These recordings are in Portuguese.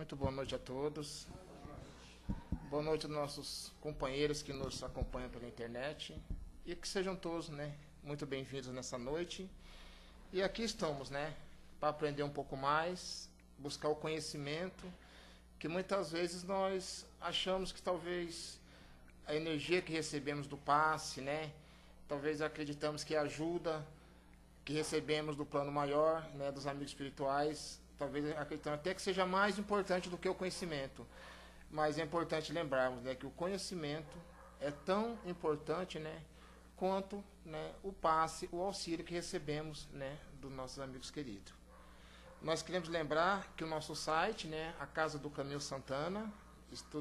Muito boa noite a todos. Boa noite aos nossos companheiros que nos acompanham pela internet. E que sejam todos, muito bem-vindos nessa noite. E aqui estamos, para aprender um pouco mais, buscar o conhecimento, que muitas vezes nós achamos que talvez a energia que recebemos do passe, talvez acreditamos que a ajuda que recebemos do plano maior, dos amigos espirituais, talvez acreditamos até que seja mais importante do que o conhecimento. Mas é importante lembrarmos que o conhecimento é tão importante quanto o passe, o auxílio que recebemos dos nossos amigos queridos. Nós queremos lembrar que o nosso site, a Casa do Caminho Santana,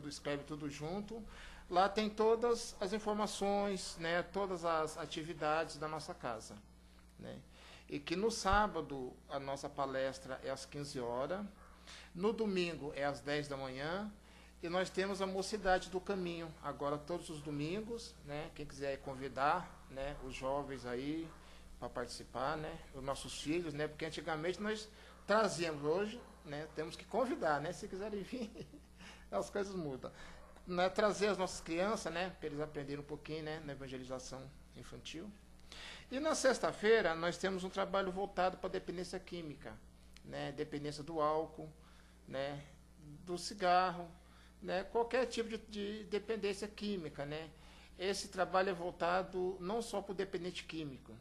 escreve tudo junto, lá tem todas as informações, todas as atividades da nossa casa. E que no sábado a nossa palestra é às 15 horas, no domingo é às 10 da manhã, e nós temos a Mocidade do Caminho, agora todos os domingos, quem quiser convidar os jovens aí para participar, os nossos filhos, porque antigamente nós trazíamos, hoje temos que convidar, se quiserem vir, as coisas mudam. Trazer as nossas crianças, para eles aprenderem um pouquinho na evangelização infantil. E na sexta-feira nós temos um trabalho voltado para a dependência química, dependência do álcool, do cigarro, qualquer tipo de dependência química. Esse trabalho é voltado não só para o dependente químico,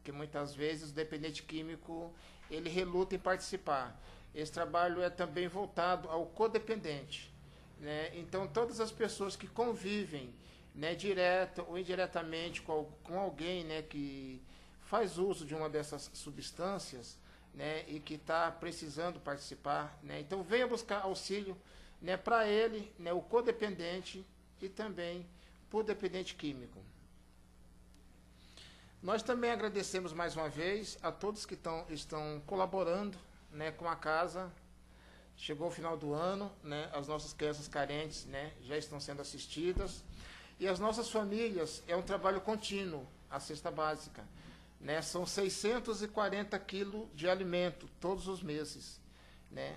que muitas vezes o dependente químico ele reluta em participar. Esse trabalho é também voltado ao codependente. Então todas as pessoas que convivem direta ou indiretamente com alguém que faz uso de uma dessas substâncias e que está precisando participar, então venha buscar auxílio para ele, o codependente e também para o dependente químico. Nós também agradecemos mais uma vez a todos que estão colaborando com a casa. Chegou o final do ano, as nossas crianças carentes já estão sendo assistidas. E as nossas famílias, é um trabalho contínuo, a cesta básica. São 640 quilos de alimento todos os meses.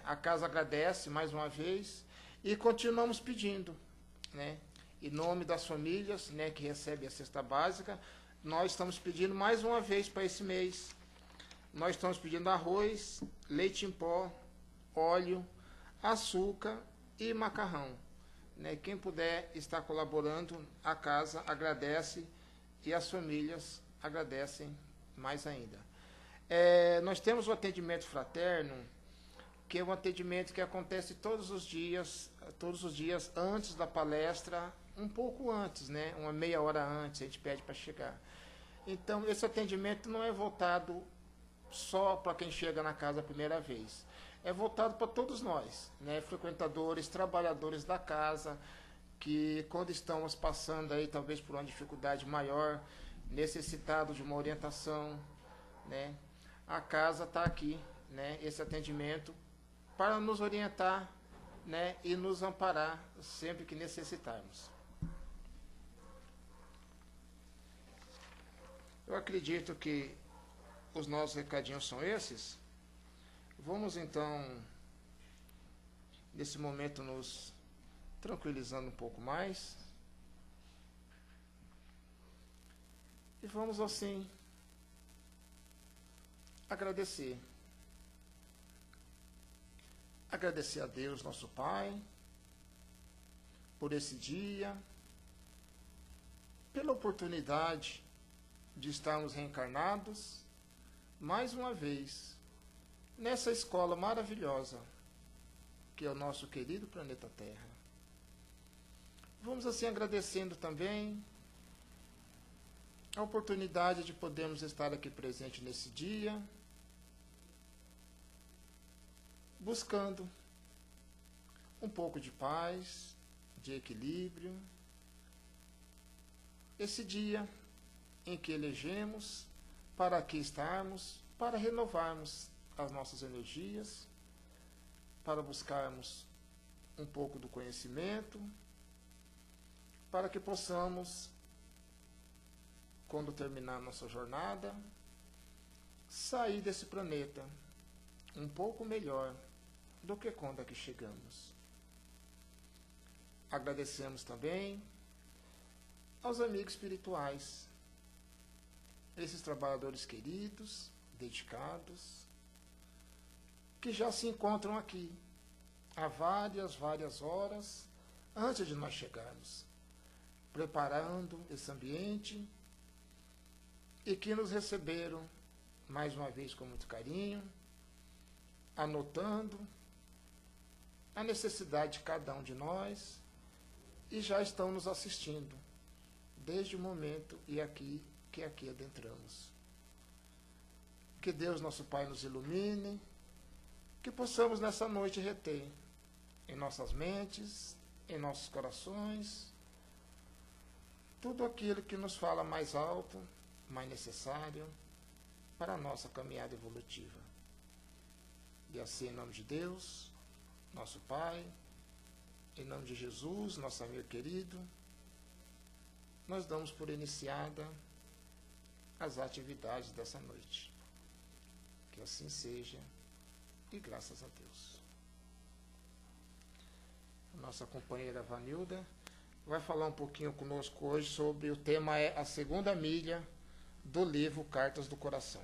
A casa agradece mais uma vez e continuamos pedindo. Em nome das famílias que recebem a cesta básica, nós estamos pedindo mais uma vez para esse mês. Nós estamos pedindo arroz, leite em pó, óleo, açúcar e macarrão. Quem puder estar colaborando, a casa agradece e as famílias agradecem mais ainda. Nós temos o atendimento fraterno, que é um atendimento que acontece todos os dias antes da palestra, um pouco antes, uma meia hora antes, a gente pede para chegar. Então, esse atendimento não é voltado só para quem chega na casa a primeira vez. É voltado para todos nós, frequentadores, trabalhadores da casa, que quando estamos passando aí talvez por uma dificuldade maior, necessitado de uma orientação, a casa está aqui, esse atendimento, para nos orientar e nos amparar sempre que necessitarmos. Eu acredito que os nossos recadinhos são esses. Vamos então, nesse momento, nos tranquilizando um pouco mais. E vamos assim agradecer. Agradecer a Deus, nosso Pai, por esse dia, pela oportunidade de estarmos reencarnados mais uma vez nessa escola maravilhosa que é o nosso querido planeta Terra. Vamos assim agradecendo também a oportunidade de podermos estar aqui presente nesse dia, buscando um pouco de paz, de equilíbrio. Esse dia em que elegemos para aqui estarmos, para renovarmos as nossas energias, para buscarmos um pouco do conhecimento, para que possamos, quando terminar nossa jornada, sair desse planeta um pouco melhor do que quando aqui chegamos. Agradecemos também aos amigos espirituais, esses trabalhadores queridos, dedicados, que já se encontram aqui há várias horas antes de nós chegarmos, preparando esse ambiente e que nos receberam mais uma vez com muito carinho, anotando a necessidade de cada um de nós e já estão nos assistindo desde o momento que aqui adentramos. Que Deus, nosso Pai, nos ilumine, que possamos nessa noite reter em nossas mentes, em nossos corações, tudo aquilo que nos fala mais alto, mais necessário para a nossa caminhada evolutiva. E assim, em nome de Deus, nosso Pai, em nome de Jesus, nosso amigo querido, nós damos por iniciada as atividades dessa noite. Que assim seja, e graças a Deus. A nossa companheira Vanilda vai falar um pouquinho conosco hoje sobre o tema a segunda milha do livro Cartas do Coração.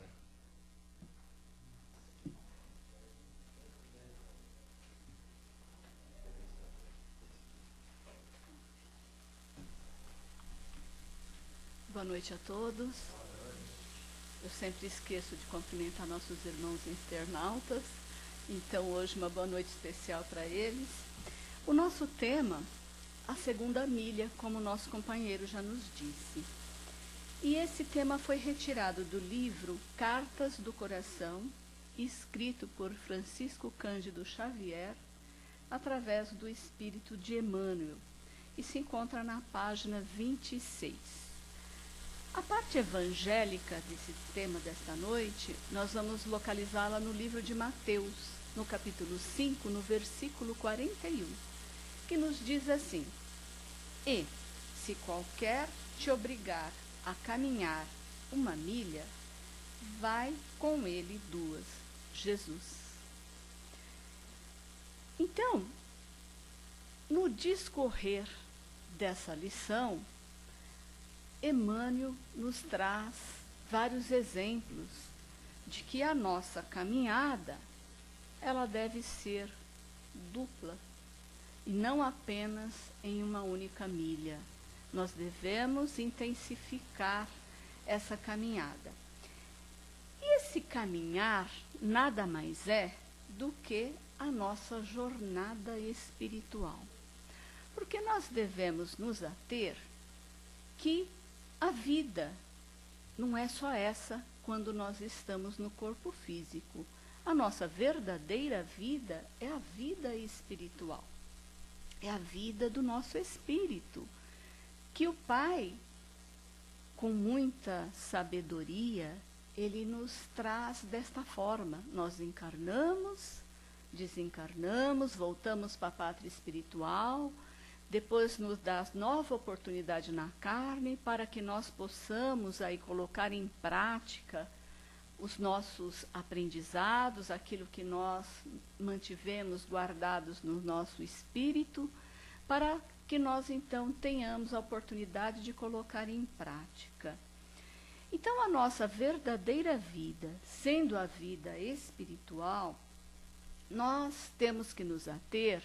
Boa noite a todos. Eu sempre esqueço de cumprimentar nossos irmãos internautas, então hoje uma boa noite especial para eles. O nosso tema, a segunda milha, como o nosso companheiro já nos disse. E esse tema foi retirado do livro Cartas do Coração, escrito por Francisco Cândido Xavier, através do Espírito de Emmanuel, e se encontra na página 26. A parte evangélica desse tema desta noite, nós vamos localizá-la no livro de Mateus, no capítulo 5, no versículo 41, que nos diz assim: E, se qualquer te obrigar a caminhar uma milha, vai com ele 2. Jesus. Então, no discorrer dessa lição, Emmanuel nos traz vários exemplos de que a nossa caminhada, ela deve ser dupla e não apenas em uma única milha. Nós devemos intensificar essa caminhada. E esse caminhar nada mais é do que a nossa jornada espiritual. Porque nós devemos nos ater que a vida não é só essa quando nós estamos no corpo físico. A nossa verdadeira vida é a vida espiritual. É a vida do nosso espírito, que o Pai, com muita sabedoria, Ele nos traz desta forma. Nós encarnamos, desencarnamos, voltamos para a pátria espiritual, depois nos dá nova oportunidade na carne para que nós possamos aí colocar em prática os nossos aprendizados, aquilo que nós mantivemos guardados no nosso espírito, para que nós então tenhamos a oportunidade de colocar em prática. Então a nossa verdadeira vida, sendo a vida espiritual, nós temos que nos ater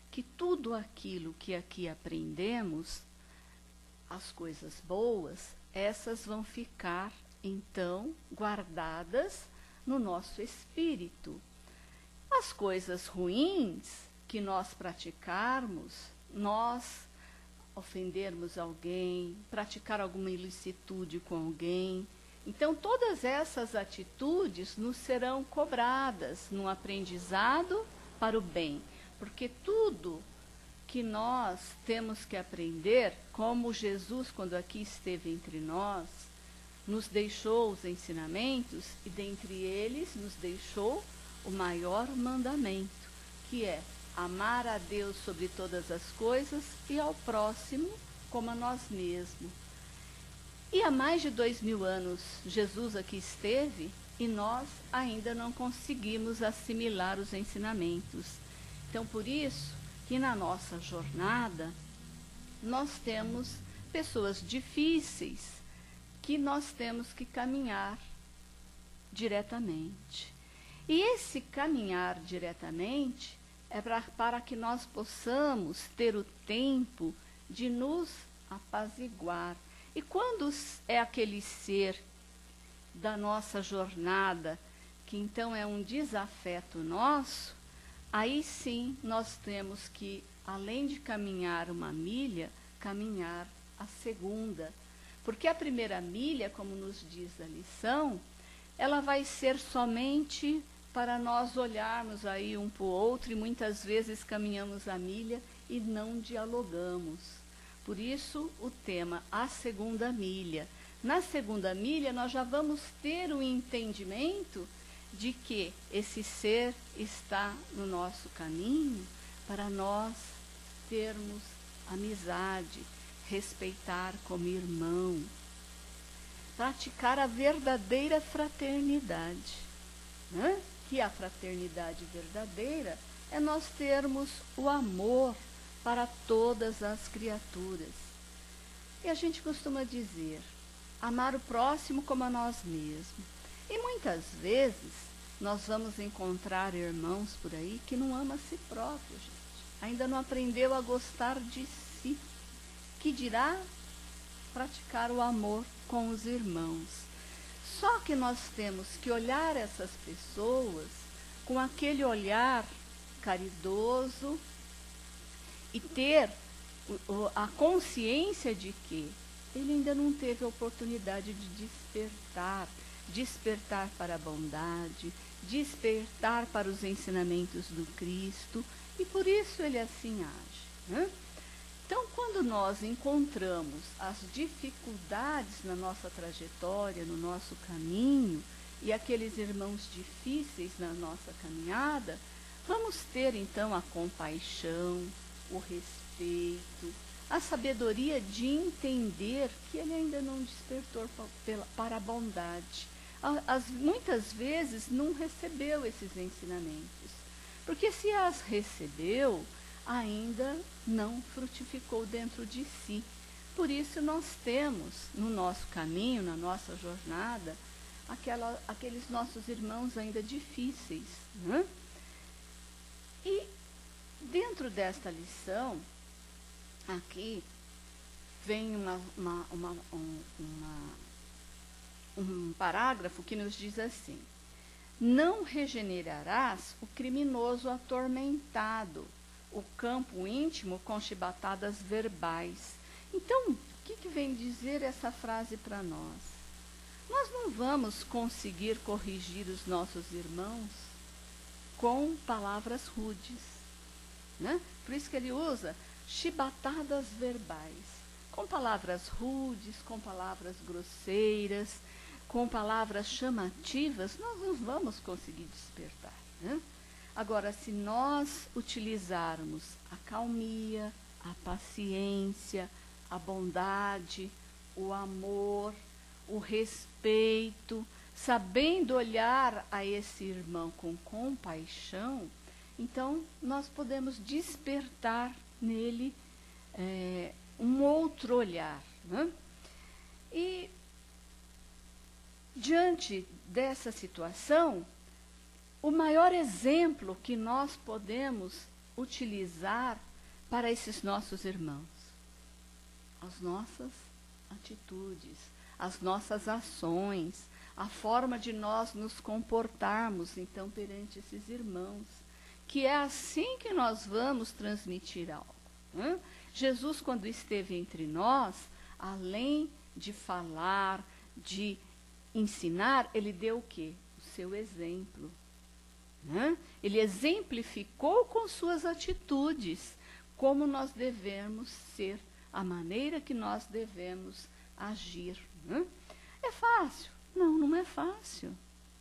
que tudo aquilo que aqui aprendemos, as coisas boas, essas vão ficar, então, guardadas no nosso espírito. As coisas ruins que nós praticarmos, nós ofendermos alguém, praticar alguma ilicitude com alguém, então todas essas atitudes nos serão cobradas num aprendizado para o bem. Porque tudo que nós temos que aprender, como Jesus, quando aqui esteve entre nós, nos deixou os ensinamentos, e dentre eles nos deixou o maior mandamento, que é amar a Deus sobre todas as coisas e ao próximo como a nós mesmos. E há mais de 2000 anos, Jesus aqui esteve, e nós ainda não conseguimos assimilar os ensinamentos. Então, por isso que na nossa jornada nós temos pessoas difíceis que nós temos que caminhar diretamente. E esse caminhar diretamente é para que nós possamos ter o tempo de nos apaziguar. E quando é aquele ser da nossa jornada, que então é um desafeto nosso, aí sim nós temos que, além de caminhar uma milha, caminhar a segunda. Porque a primeira milha, como nos diz a lição, ela vai ser somente para nós olharmos aí um para o outro, e muitas vezes caminhamos a milha e não dialogamos. Por isso o tema, a segunda milha. Na segunda milha nós já vamos ter o entendimento de que esse ser está no nosso caminho para nós termos amizade, respeitar como irmão, praticar a verdadeira fraternidade, né? Que a fraternidade verdadeira é nós termos o amor para todas as criaturas. E a gente costuma dizer, amar o próximo como a nós mesmos. E muitas vezes nós vamos encontrar irmãos por aí que não amam a si próprio, gente. Ainda não aprendeu a gostar de si. Que dirá praticar o amor com os irmãos. Só que nós temos que olhar essas pessoas com aquele olhar caridoso e ter a consciência de que ele ainda não teve a oportunidade de despertar para a bondade, despertar para os ensinamentos do Cristo, e por isso ele assim age, né? Então, quando nós encontramos as dificuldades na nossa trajetória, no nosso caminho, e aqueles irmãos difíceis na nossa caminhada, vamos ter então a compaixão, o respeito, a sabedoria de entender que ele ainda não despertou para a bondade. Muitas vezes não recebeu esses ensinamentos, porque se as recebeu, ainda não frutificou dentro de si. Por isso nós temos no nosso caminho, na nossa jornada, aqueles nossos irmãos ainda difíceis, né? E dentro desta lição, aqui vem um parágrafo que nos diz assim: não regenerarás o criminoso atormentado, o campo íntimo com chibatadas verbais. Então, o que vem dizer essa frase para nós? Nós não vamos conseguir corrigir os nossos irmãos com palavras rudes, né? Por isso que ele usa chibatadas verbais, com palavras rudes, com palavras grosseiras, com palavras chamativas, nós não vamos conseguir despertar, né? Agora, se nós utilizarmos a calmia, a paciência, a bondade, o amor, o respeito, sabendo olhar a esse irmão com compaixão, então nós podemos despertar nele um outro olhar, né? E diante dessa situação, o maior exemplo que nós podemos utilizar para esses nossos irmãos, as nossas atitudes, as nossas ações, a forma de nós nos comportarmos, então, perante esses irmãos, que é assim que nós vamos transmitir algo, né? Jesus, quando esteve entre nós, além de falar, de ensinar, ele deu o quê? O seu exemplo, né? Ele exemplificou com suas atitudes como nós devemos ser, a maneira que nós devemos agir, né? É fácil? Não, não é fácil.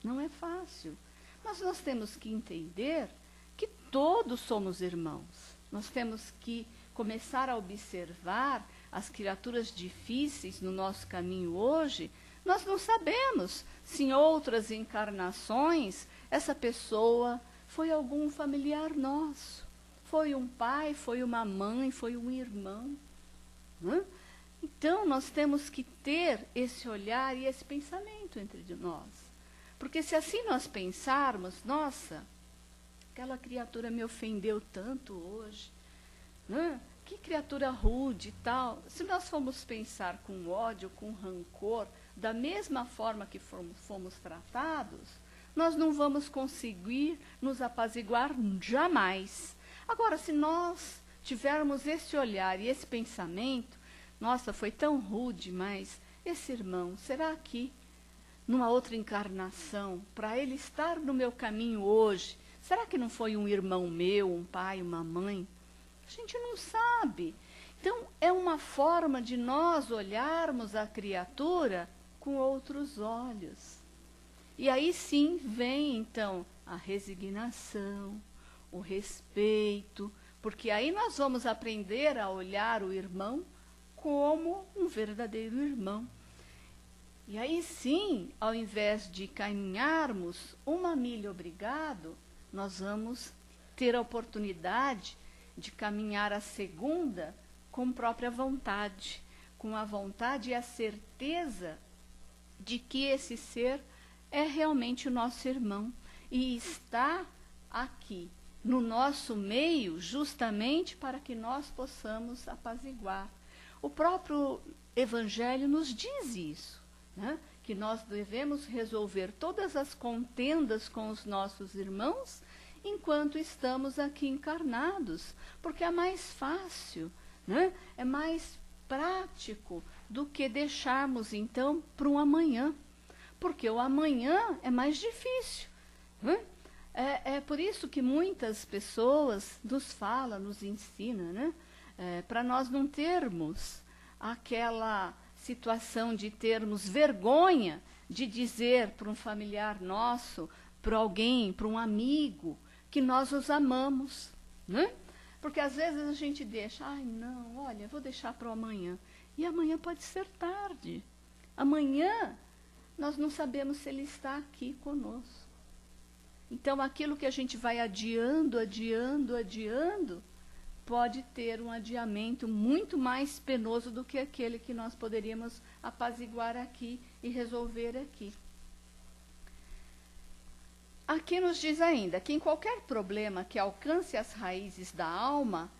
Não é fácil. Mas nós temos que entender que todos somos irmãos. Nós temos que começar a observar as criaturas difíceis no nosso caminho hoje, Nós não sabemos se em outras encarnações essa pessoa foi algum familiar nosso. Foi um pai, foi uma mãe, foi um irmão. Né? Então, nós temos que ter esse olhar e esse pensamento entre nós. Porque se assim nós pensarmos, nossa, aquela criatura me ofendeu tanto hoje, né? Que criatura rude e tal. Se nós formos pensar com ódio, com rancor, da mesma forma que fomos tratados, nós não vamos conseguir nos apaziguar jamais. Agora, se nós tivermos esse olhar e esse pensamento, nossa, foi tão rude, mas esse irmão, será que numa outra encarnação, para ele estar no meu caminho hoje, será que não foi um irmão meu, um pai, uma mãe? A gente não sabe. Então, é uma forma de nós olharmos a criatura com outros olhos. E aí sim vem, então, a resignação, o respeito, porque aí nós vamos aprender a olhar o irmão como um verdadeiro irmão. E aí sim, ao invés de caminharmos uma milha obrigado, nós vamos ter a oportunidade de caminhar a segunda com própria vontade, com a vontade e a certeza de que esse ser é realmente o nosso irmão e está aqui, no nosso meio, justamente para que nós possamos apaziguar. O próprio Evangelho nos diz isso, né? Que nós devemos resolver todas as contendas com os nossos irmãos enquanto estamos aqui encarnados, porque é mais fácil, né? É mais prático do que deixarmos, então, para um amanhã, porque o amanhã é mais difícil. Né? É por isso que muitas pessoas nos falam, nos ensinam, né? Para nós não termos aquela situação de termos vergonha de dizer para um familiar nosso, para alguém, para um amigo, que nós os amamos, né? Porque às vezes a gente deixa, ai não, olha, vou deixar para o amanhã. E amanhã pode ser tarde. Amanhã nós não sabemos se ele está aqui conosco. Então aquilo que a gente vai adiando, pode ter um adiamento muito mais penoso do que aquele que nós poderíamos apaziguar aqui e resolver aqui. Aqui nos diz ainda que em qualquer problema que alcance as raízes da alma,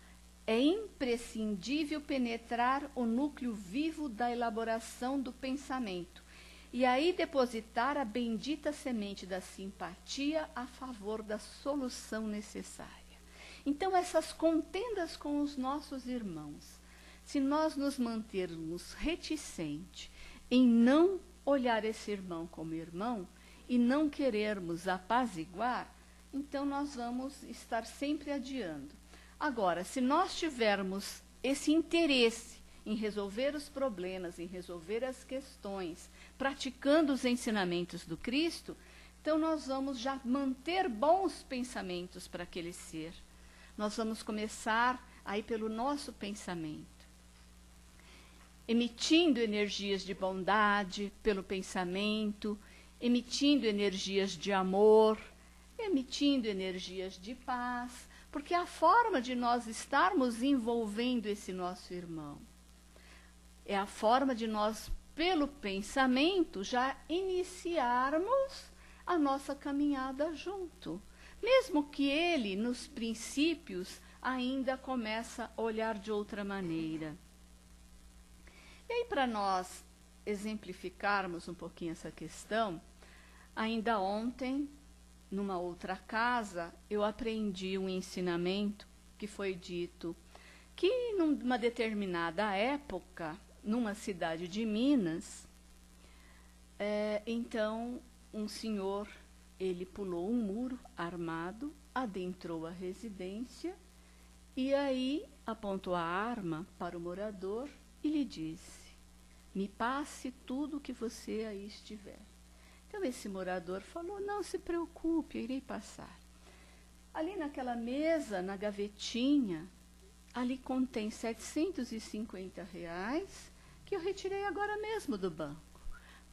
é imprescindível penetrar o núcleo vivo da elaboração do pensamento e aí depositar a bendita semente da simpatia a favor da solução necessária. Então, essas contendas com os nossos irmãos, se nós nos mantermos reticentes em não olhar esse irmão como irmão, e não querermos apaziguar, então nós vamos estar sempre adiando. Agora, se nós tivermos esse interesse em resolver os problemas, em resolver as questões, praticando os ensinamentos do Cristo, então nós vamos já manter bons pensamentos para aquele ser. Nós vamos começar aí pelo nosso pensamento, emitindo energias de bondade pelo pensamento, emitindo energias de amor, emitindo energias de paz, porque é a forma de nós estarmos envolvendo esse nosso irmão. É a forma de nós, pelo pensamento, já iniciarmos a nossa caminhada junto. Mesmo que ele, nos princípios, ainda começa a olhar de outra maneira. E aí, para nós exemplificarmos um pouquinho essa questão, ainda ontem, numa outra casa, eu aprendi um ensinamento que foi dito que numa determinada época, numa cidade de Minas, então um senhor, ele pulou um muro armado, adentrou a residência e aí apontou a arma para o morador e lhe disse: me passe tudo que você aí estiver. Então esse morador falou: não se preocupe, eu irei passar. Ali naquela mesa, na gavetinha, ali contém R$750 que eu retirei agora mesmo do banco.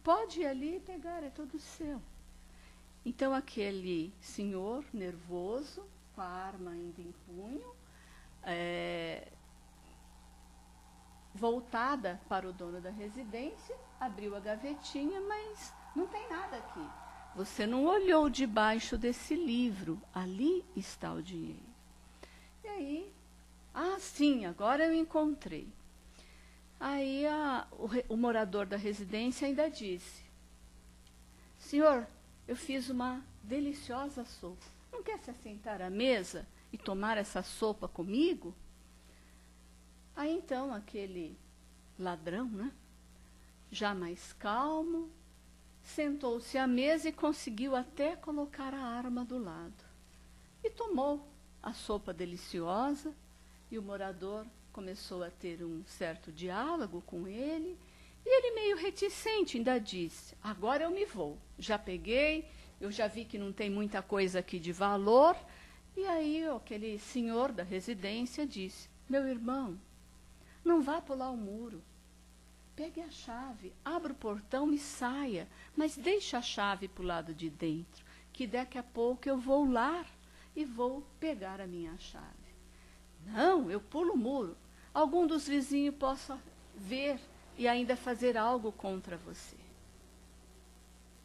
Pode ir ali e pegar, é todo seu. Então aquele senhor nervoso, com a arma ainda em punho, voltada para o dono da residência, abriu a gavetinha, mas não tem nada aqui. Você não olhou debaixo desse livro, ali está o dinheiro. E aí, sim, agora eu encontrei. Aí o morador da residência ainda disse: senhor, eu fiz uma deliciosa sopa. Não quer se assentar à mesa e tomar essa sopa comigo? Aí então aquele ladrão, né, já mais calmo, sentou-se à mesa e conseguiu até colocar a arma do lado. E tomou a sopa deliciosa, e o morador começou a ter um certo diálogo com ele, e ele meio reticente ainda disse: agora eu me vou, já peguei, eu já vi que não tem muita coisa aqui de valor. E aí aquele senhor da residência disse: meu irmão, não vá pular o muro. Pegue a chave, abra o portão e saia, mas deixe a chave para o lado de dentro, que daqui a pouco eu vou lá e vou pegar a minha chave. Não, eu pulo o muro. Algum dos vizinhos possa ver e ainda fazer algo contra você.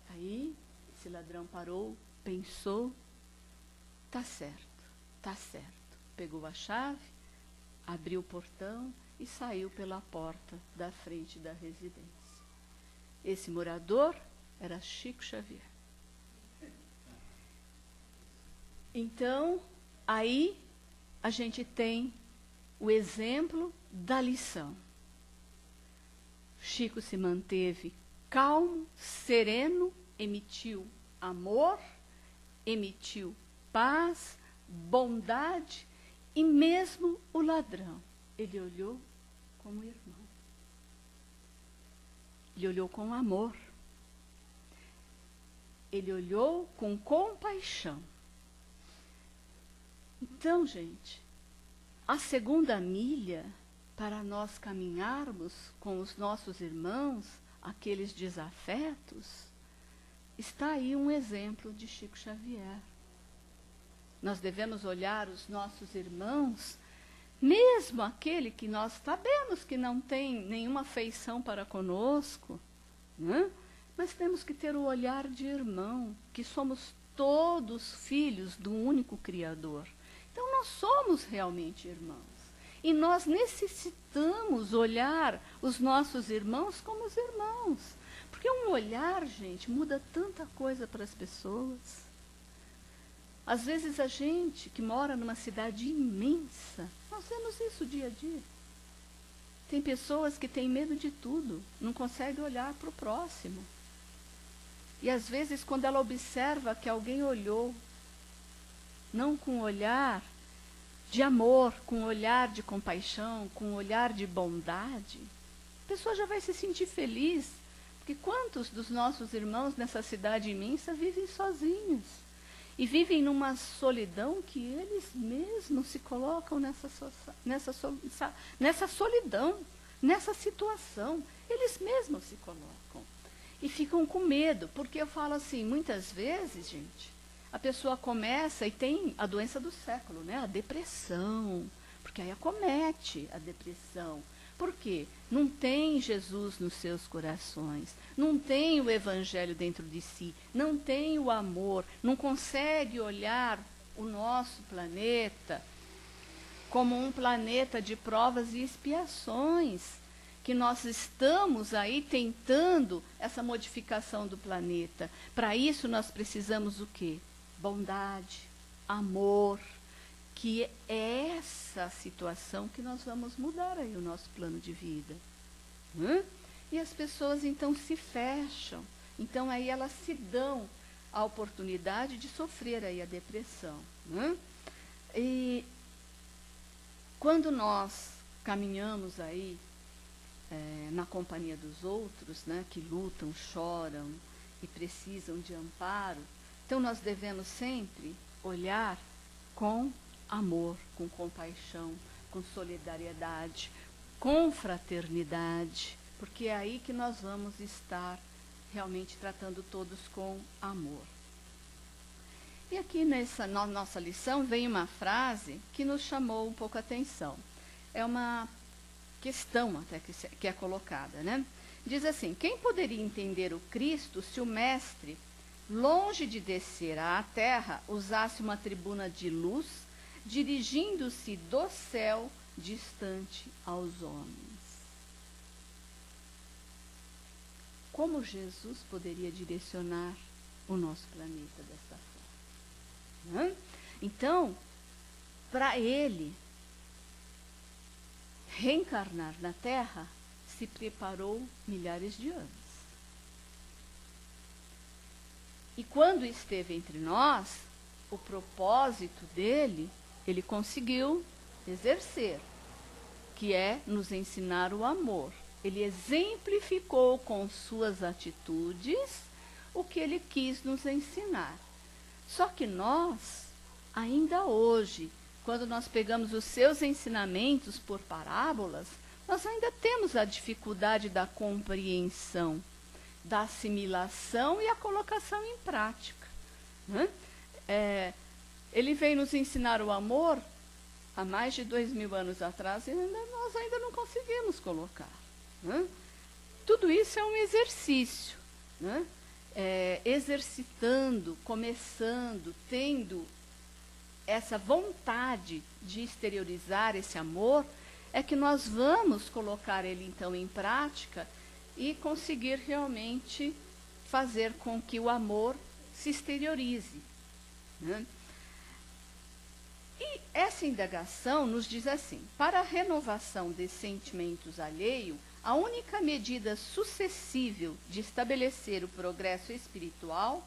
Aí esse ladrão parou, pensou, tá certo, tá certo. Pegou a chave, abriu o portão e saiu pela porta da frente da residência. Esse morador era Chico Xavier. Então, aí a gente tem o exemplo da lição. Chico se manteve calmo, sereno, emitiu amor, emitiu paz, bondade, e mesmo o ladrão, ele olhou como irmão. Ele olhou com amor. Ele olhou com compaixão. Então, gente, a segunda milha para nós caminharmos com os nossos irmãos, aqueles desafetos, está aí um exemplo de Chico Xavier. Nós devemos olhar os nossos irmãos, mesmo aquele que nós sabemos que não tem nenhuma afeição para conosco, né? Mas temos que ter o olhar de irmão, que somos todos filhos do único Criador. Então, nós somos realmente irmãos. E nós necessitamos olhar os nossos irmãos como os irmãos. Porque um olhar, gente, muda tanta coisa para as pessoas. Às vezes a gente que mora numa cidade imensa, nós vemos isso dia a dia. Tem pessoas que têm medo de tudo, não conseguem olhar para o próximo. E às vezes quando ela observa que alguém olhou, não com um olhar de amor, com um olhar de compaixão, com um olhar de bondade, a pessoa já vai se sentir feliz. Porque quantos dos nossos irmãos nessa cidade imensa vivem sozinhos? E vivem numa solidão que eles mesmos se colocam nessa solidão, nessa situação. Eles mesmos se colocam. E ficam com medo, porque eu falo assim, muitas vezes, gente, a pessoa começa e tem a doença do século, né? A depressão, porque aí acomete a depressão. Por quê? Não tem Jesus nos seus corações, não tem o Evangelho dentro de si, não tem o amor, não consegue olhar o nosso planeta como um planeta de provas e expiações, que nós estamos aí tentando essa modificação do planeta. Para isso nós precisamos o quê? Bondade, amor, que é essa situação que nós vamos mudar aí o nosso plano de vida. E as pessoas então se fecham, então aí elas se dão a oportunidade de sofrer aí a depressão. E quando nós caminhamos aí na companhia dos outros, né, que lutam, choram e precisam de amparo, então nós devemos sempre olhar com amor, com compaixão, com solidariedade, com fraternidade, porque é aí que nós vamos estar realmente tratando todos com amor. E aqui nessa nossa lição vem uma frase que nos chamou um pouco a atenção. É uma questão até que é colocada, né? Diz assim: quem poderia entender o Cristo se o Mestre, longe de descer à terra, usasse uma tribuna de luz, dirigindo-se do céu distante aos homens? Como Jesus poderia direcionar o nosso planeta dessa forma? Então, para ele reencarnar na Terra, se preparou milhares de anos. E quando esteve entre nós, o propósito dele, ele conseguiu exercer, que é nos ensinar o amor. Ele exemplificou com suas atitudes o que ele quis nos ensinar. Só que nós, ainda hoje, quando nós pegamos os seus ensinamentos por parábolas, nós ainda temos a dificuldade da compreensão, da assimilação e a colocação em prática. Né? Ele veio nos ensinar o amor há mais de 2000 anos atrás e nós ainda não conseguimos colocar. Né? Tudo isso é um exercício. Né? Exercitando, começando, tendo essa vontade de exteriorizar esse amor, é que nós vamos colocar ele então em prática e conseguir realmente fazer com que o amor se exteriorize. Né? E essa indagação nos diz assim: para a renovação de sentimentos alheios, a única medida sucessível de estabelecer o progresso espiritual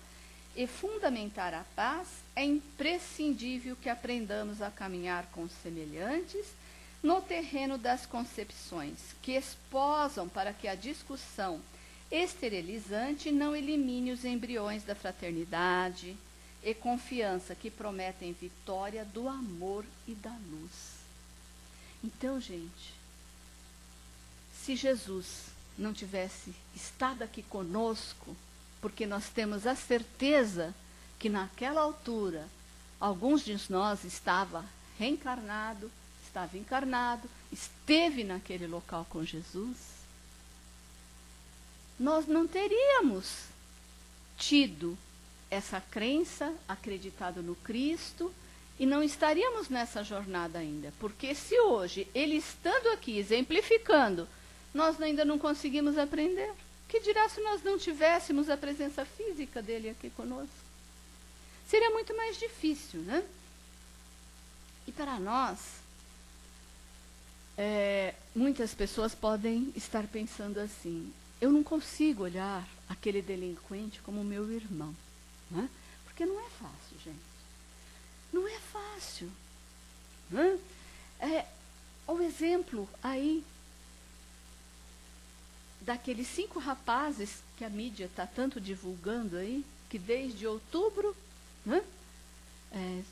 e fundamentar a paz, é imprescindível que aprendamos a caminhar com os semelhantes no terreno das concepções, que esposam para que a discussão esterilizante não elimine os embriões da fraternidade e confiança que prometem vitória do amor e da luz. Então, gente, se Jesus não tivesse estado aqui conosco, porque nós temos a certeza que naquela altura alguns de nós estava reencarnado, estava encarnado, esteve naquele local com Jesus, nós não teríamos tido essa crença, acreditado no Cristo, e não estaríamos nessa jornada ainda. Porque se hoje, ele estando aqui, exemplificando, nós ainda não conseguimos aprender, que dirá se nós não tivéssemos a presença física dele aqui conosco? Seria muito mais difícil, né? E para nós, muitas pessoas podem estar pensando assim: eu não consigo olhar aquele delinquente como meu irmão, né? Porque não é fácil, gente. Não é fácil. Né? O exemplo aí daqueles 5 rapazes que a mídia está tanto divulgando aí, que desde outubro, né,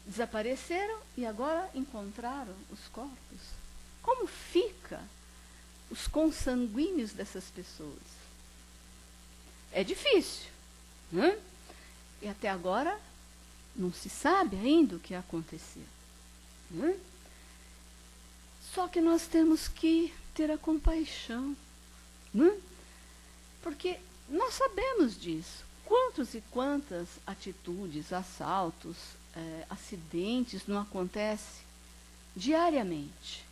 desapareceram e agora encontraram os corpos. Como fica os consanguíneos dessas pessoas? É difícil. Né? E até agora não se sabe ainda o que aconteceu. Né? Só que nós temos que ter a compaixão. Né? Porque nós sabemos disso. Quantos e quantas atitudes, assaltos, acidentes não acontecem diariamente?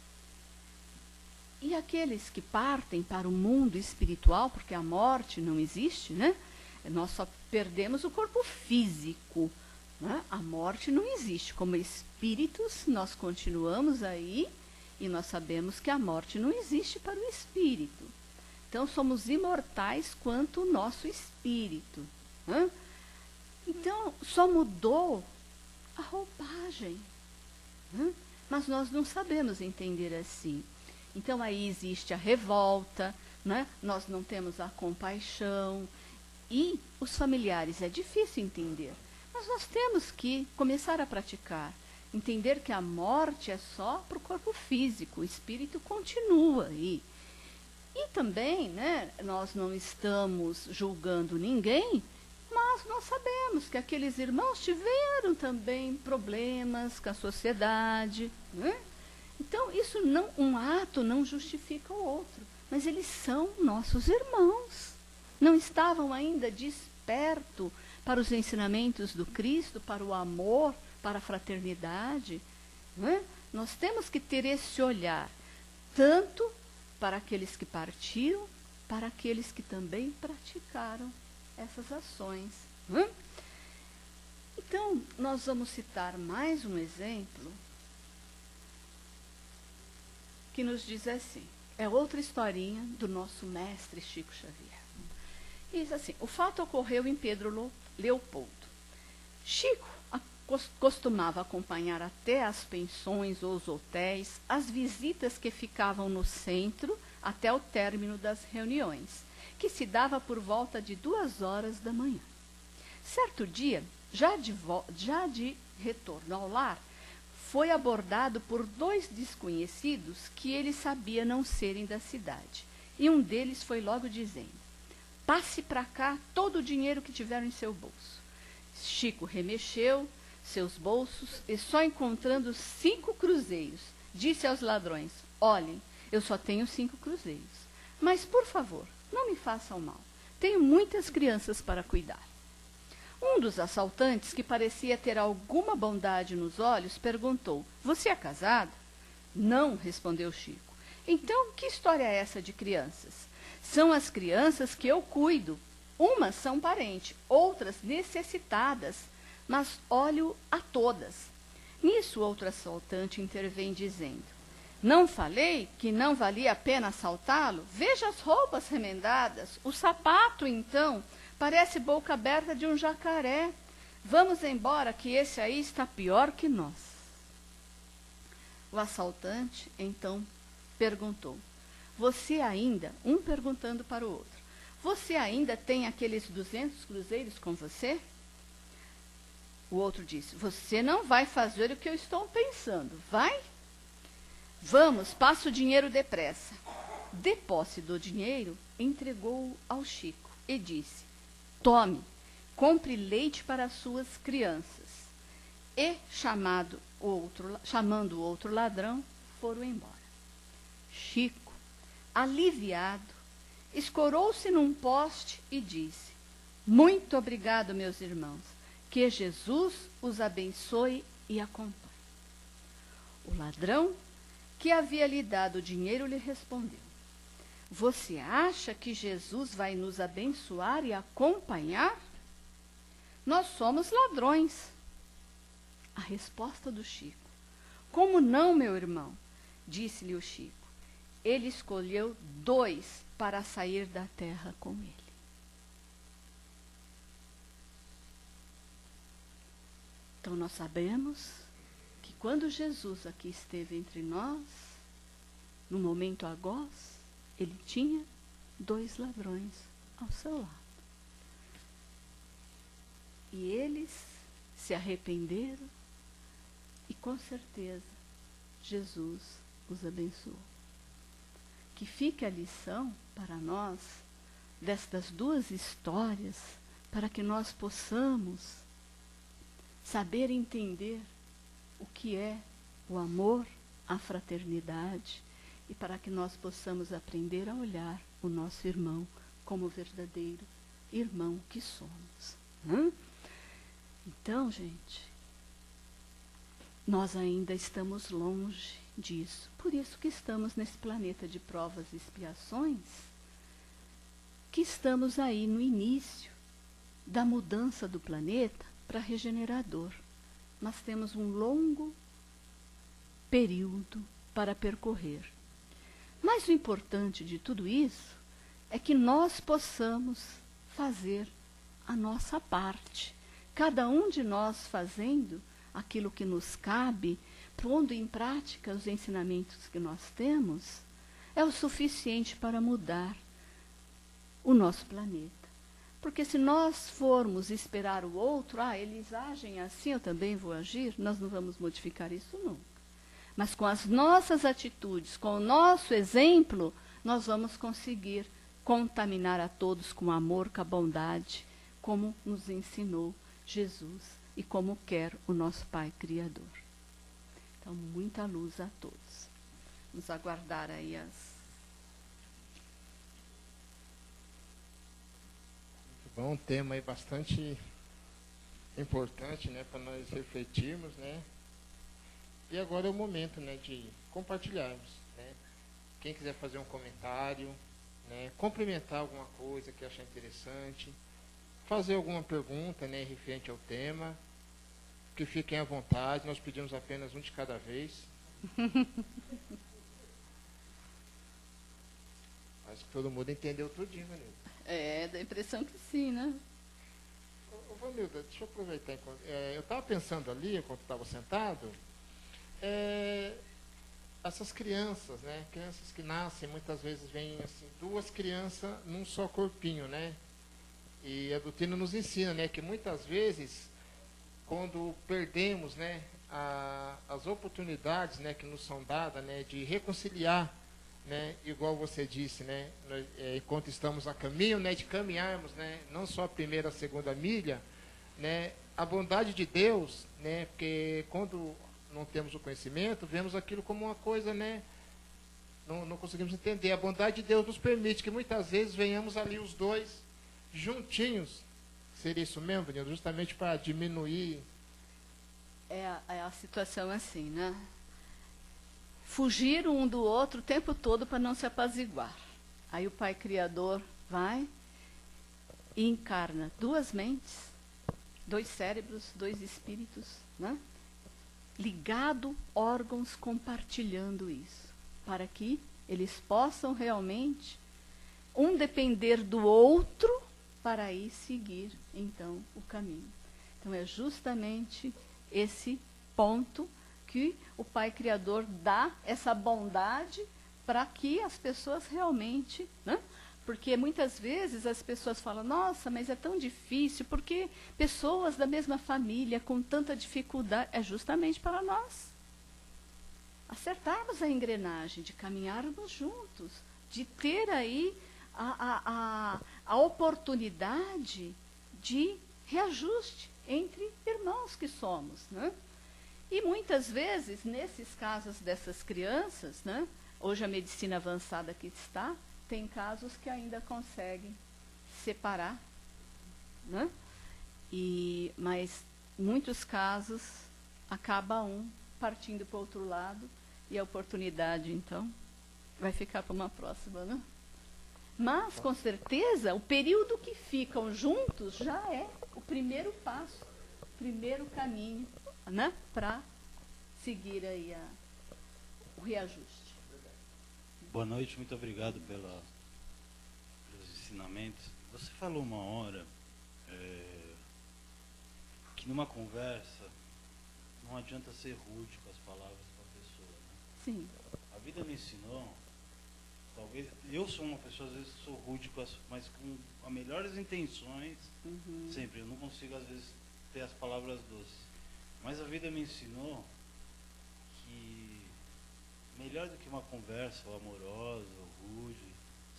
E aqueles que partem para o mundo espiritual, porque a morte não existe, né? Nós só perdemos o corpo físico. Né? A morte não existe. Como espíritos, nós continuamos aí e nós sabemos que a morte não existe para o espírito. Então, somos imortais quanto o nosso espírito. Né? Então, só mudou a roupagem. Né? Mas nós não sabemos entender assim. Então, aí existe a revolta, né? Nós não temos a compaixão. E os familiares, é difícil entender. Mas nós temos que começar a praticar. Entender que a morte é só para o corpo físico, o espírito continua aí. E também, né, nós não estamos julgando ninguém, mas nós sabemos que aqueles irmãos tiveram também problemas com a sociedade, né? Então, isso não, um ato não justifica o outro, mas eles são nossos irmãos. Não estavam ainda despertos para os ensinamentos do Cristo, para o amor, para a fraternidade, né? Nós temos que ter esse olhar, tanto para aqueles que partiram, para aqueles que também praticaram essas ações. Né? Então, nós vamos citar mais um exemplo que nos diz assim, é outra historinha do nosso mestre Chico Xavier. E diz assim, o fato ocorreu em Pedro Leopoldo. Chico costumava acompanhar até as pensões ou os hotéis, as visitas que ficavam no centro até o término das reuniões, que se dava por volta de 2h da manhã. Certo dia, já de retorno ao lar, foi abordado por 2 desconhecidos que ele sabia não serem da cidade. E um deles foi logo dizendo, passe para cá todo o dinheiro que tiver em seu bolso. Chico remexeu seus bolsos e só encontrando 5 cruzeiros, disse aos ladrões, olhem, eu só tenho 5 cruzeiros, mas por favor, não me façam mal, tenho muitas crianças para cuidar. Um dos assaltantes, que parecia ter alguma bondade nos olhos, perguntou, você é casado? Não, respondeu Chico. Então, que história é essa de crianças? São as crianças que eu cuido. Umas são parentes, outras necessitadas, mas olho a todas. Nisso, outro assaltante intervém dizendo, não falei que não valia a pena assaltá-lo? Veja as roupas remendadas, o sapato, então, parece boca aberta de um jacaré. Vamos embora, que esse aí está pior que nós. O assaltante, então, perguntou, você ainda, um perguntando para o outro, você ainda tem aqueles 200 cruzeiros com você? O outro disse, você não vai fazer o que eu estou pensando, vai? Vamos, passa o dinheiro depressa. De posse do dinheiro, entregou-o ao Chico e disse, tome, compre leite para as suas crianças. E, chamando o outro ladrão, foram embora. Chico, aliviado, escorou-se num poste e disse, muito obrigado, meus irmãos, que Jesus os abençoe e acompanhe. O ladrão, que havia lhe dado o dinheiro, lhe respondeu, você acha que Jesus vai nos abençoar e acompanhar? Nós somos ladrões. A resposta do Chico, como não, meu irmão? Disse-lhe o Chico, ele escolheu 2 para sair da terra com ele. Então nós sabemos que quando Jesus aqui esteve entre nós, no momento agós, ele tinha 2 ladrões ao seu lado. E eles se arrependeram e com certeza Jesus os abençoou. Que fique a lição para nós destas 2 histórias, para que nós possamos saber entender o que é o amor, a fraternidade, e para que nós possamos aprender a olhar o nosso irmão como o verdadeiro irmão que somos. Então, gente, nós ainda estamos longe disso. Por isso que estamos nesse planeta de provas e expiações, que estamos aí no início da mudança do planeta para regenerador. Mas temos um longo período para percorrer. Mas o importante de tudo isso é que nós possamos fazer a nossa parte. Cada um de nós fazendo aquilo que nos cabe, pondo em prática os ensinamentos que nós temos, é o suficiente para mudar o nosso planeta. Porque se nós formos esperar o outro, eles agem assim, eu também vou agir, nós não vamos modificar isso nunca. Mas com as nossas atitudes, com o nosso exemplo, nós vamos conseguir contaminar a todos com amor, com a bondade, como nos ensinou Jesus e como quer o nosso Pai Criador. Então, muita luz a todos. Vamos aguardar aí as... Bom, um tema aí bastante importante, né, para nós refletirmos, né? E agora é o momento, né, de compartilharmos, né? Quem quiser fazer um comentário, né, complementar alguma coisa que achar interessante, fazer alguma pergunta, né, referente ao tema, que fiquem à vontade, nós pedimos apenas um de cada vez. Acho que todo mundo entendeu tudinho, Vanilda. dá a impressão que sim, né? Ô, Vanilda, deixa eu aproveitar. Eu estava pensando ali, enquanto estava sentado, essas crianças, né? Crianças que nascem, muitas vezes vêm assim, duas crianças num só corpinho, né? E a doutrina nos ensina, né, que muitas vezes, quando perdemos, né, as oportunidades, né, que nos são dadas, né, de reconciliar, né, igual você disse, né, enquanto estamos a caminho, né, de caminharmos, né, não só a primeira, a segunda milha, né, a bondade de Deus, né, porque quando não temos o conhecimento, vemos aquilo como uma coisa, né, não conseguimos entender. A bondade de Deus nos permite que muitas vezes venhamos ali os dois juntinhos. Seria isso mesmo, Vanilda? Justamente para diminuir. É a situação assim, né? Fugir um do outro o tempo todo para não se apaziguar. Aí o Pai Criador vai e encarna duas mentes, dois cérebros, dois espíritos, né? Ligado, órgãos compartilhando isso, para que eles possam realmente um depender do outro para aí seguir, então, o caminho. Então, é justamente esse ponto que o Pai Criador dá essa bondade para que as pessoas realmente, né? Porque muitas vezes as pessoas falam, nossa, mas é tão difícil, porque pessoas da mesma família com tanta dificuldade, é justamente para nós acertarmos a engrenagem, de caminharmos juntos, de ter aí a oportunidade de reajuste entre irmãos que somos, né? E muitas vezes, nesses casos dessas crianças, né, hoje a medicina avançada que está, tem casos que ainda conseguem separar, né? Mas muitos casos acaba um partindo para o outro lado e a oportunidade, então, vai ficar para uma próxima, né? Mas, com certeza, o período que ficam juntos já é o primeiro passo, o primeiro caminho, né, para seguir aí o reajuste. Boa noite, muito obrigado pelos ensinamentos. Você falou uma hora que numa conversa não adianta ser rude com as palavras com a pessoa, né? Sim. A vida me ensinou, talvez, eu sou uma pessoa, às vezes sou rude, mas com as melhores intenções, sempre. Eu não consigo, às vezes, ter as palavras doces. Mas a vida me ensinou que melhor do que uma conversa ou amorosa ou rude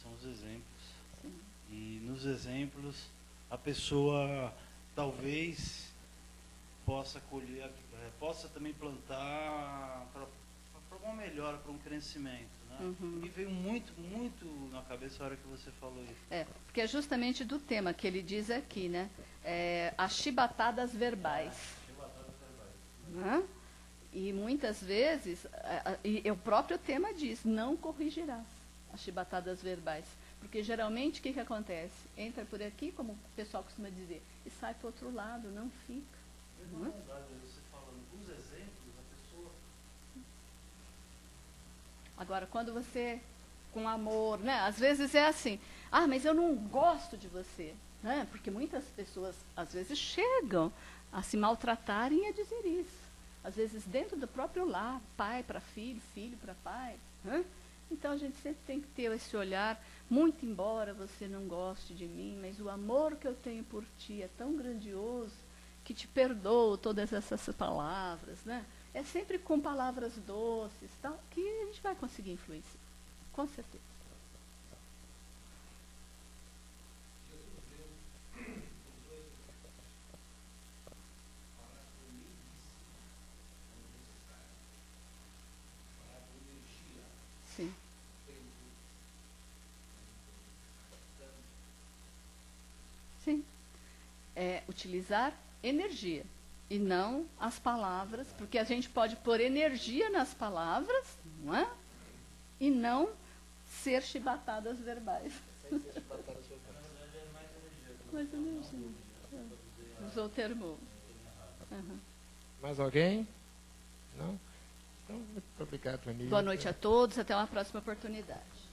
são os exemplos. Sim. E nos exemplos a pessoa talvez possa colher, possa também plantar para uma melhora, para um crescimento, né? Me veio muito na cabeça a hora que você falou isso. Porque é justamente do tema que ele diz aqui, né? As chibatadas verbais. Né? E muitas vezes, o próprio tema diz, não corrigirás as chibatadas verbais. Porque geralmente o que acontece? Entra por aqui, como o pessoal costuma dizer, e sai para o outro lado, não fica. Na verdade, você falando dos exemplos, a pessoa... Agora, quando você, com amor, né? Às vezes é assim, mas eu não gosto de você. Né? Porque muitas pessoas, às vezes, chegam a se maltratarem e a dizer isso. Às vezes dentro do próprio lar, pai para filho, filho para pai. Né? Então a gente sempre tem que ter esse olhar, muito embora você não goste de mim, mas o amor que eu tenho por ti é tão grandioso que te perdoo todas essas palavras. Né? É sempre com palavras doces, tal, que a gente vai conseguir influenciar, com certeza. utilizar energia e não as palavras, porque a gente pode pôr energia nas palavras, não é? E não ser chibatadas verbais. Mais energia. Usou o termo. Uhum. Mais alguém? Não? Então, muito obrigado, Anita. Boa noite a todos, até uma próxima oportunidade.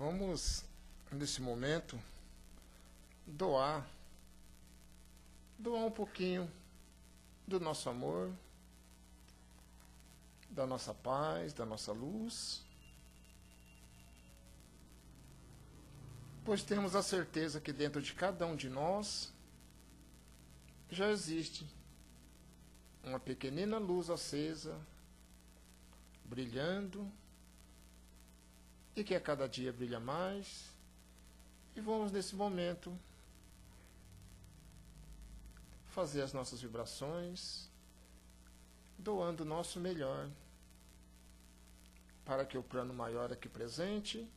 Vamos, nesse momento, doar um pouquinho do nosso amor, da nossa paz, da nossa luz, pois temos a certeza que dentro de cada um de nós já existe uma pequenina luz acesa, brilhando, e que a cada dia brilha mais. E vamos, nesse momento, fazer as nossas vibrações, doando o nosso melhor, para que o plano maior aqui presente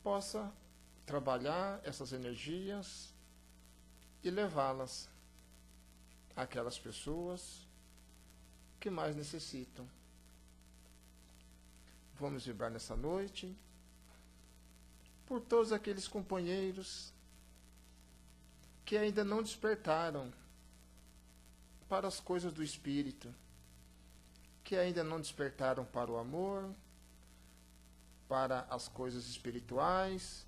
possa trabalhar essas energias e levá-las àquelas pessoas que mais necessitam. Vamos vibrar nessa noite por todos aqueles companheiros que ainda não despertaram para as coisas do Espírito, que ainda não despertaram para o amor, para as coisas espirituais.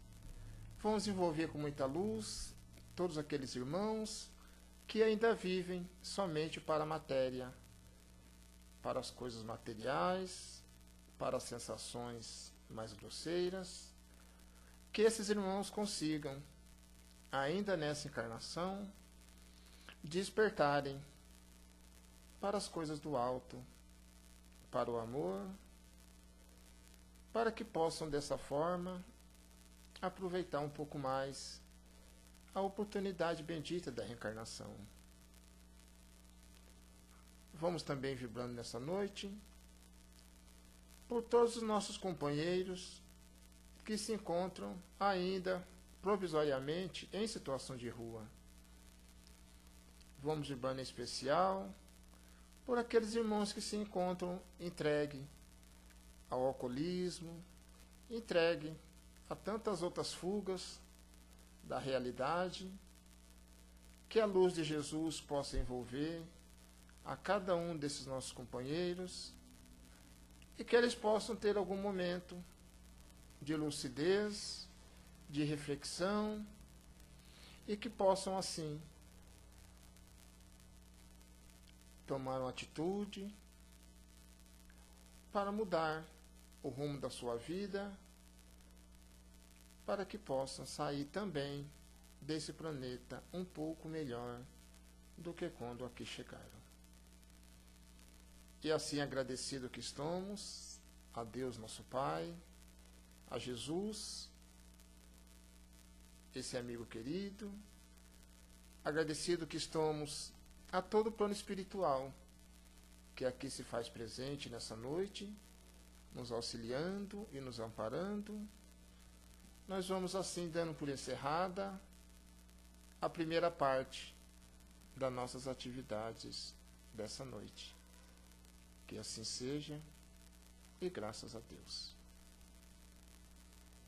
Vamos envolver com muita luz todos aqueles irmãos que ainda vivem somente para a matéria, para as coisas materiais, para as sensações mais grosseiras, que esses irmãos consigam, ainda nessa encarnação, despertarem para as coisas do alto, para o amor, para que possam, dessa forma, aproveitar um pouco mais a oportunidade bendita da reencarnação. Vamos também vibrando nessa noite por todos os nossos companheiros que se encontram ainda provisoriamente em situação de rua. Vamos vibrando em especial por aqueles irmãos que se encontram entregues ao alcoolismo, entregues a tantas outras fugas da realidade, que a luz de Jesus possa envolver a cada um desses nossos companheiros e que eles possam ter algum momento de lucidez, de reflexão, e que possam, assim, tomar uma atitude para mudar o rumo da sua vida, para que possam sair também desse planeta um pouco melhor do que quando aqui chegaram. E assim, agradecido que estamos a Deus nosso Pai, a Jesus, esse amigo querido, agradecido que estamos a todo o plano espiritual que aqui se faz presente nessa noite, nos auxiliando e nos amparando. Nós vamos assim dando por encerrada a primeira parte das nossas atividades dessa noite. Que assim seja, e graças a Deus.